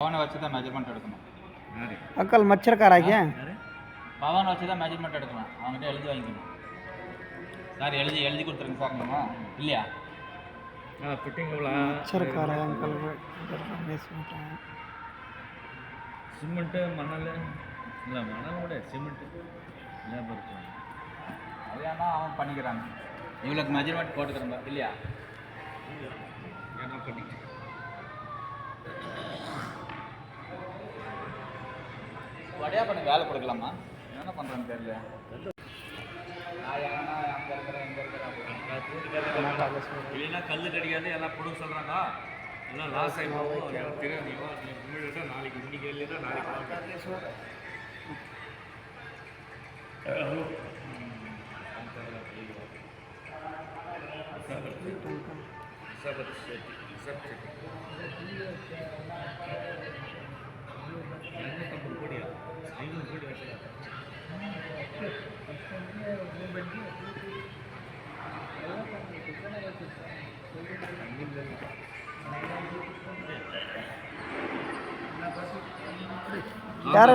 பவனை வச்சு தான் மெஜர்மெண்ட் எடுக்கணும். அக்கல் மச்சரக்காராக்கிய பவனை வச்சு தான் மெஜர்மெண்ட் எடுக்கணும். அவங்ககிட்ட எழுதி வாங்கிக்கணும். சார் எழுதி கொடுத்துருங்க சார். நீங்கள் இல்லையா மச்சரக்கார அங்கல் சிமெண்ட்டு மணல் இல்லை மணலோட சிமெண்ட்டு லேபர் இருக்கும். அது ஏன்னா அவன் பண்ணிக்கிறாங்க. இவ்வளோக்கு மெஜர்மெண்ட் போட்டுக்கிறோம் இல்லையா? ஏன்னா பண்ணிக்கிறேன். வடையா பண்ண வேலை கொடுக்கலாமா? என்ன பண்ணுறான்னு தெரியல. இல்லைன்னா கல் கிடைக்காது எல்லாம் கொடுக்க சொல்கிறாங்க. எல்லாம் லாஸ் ஆகி போகும். தெரியாது நாளைக்கு இன்னைக்கு இல்லைன்னா நாளைக்கு யார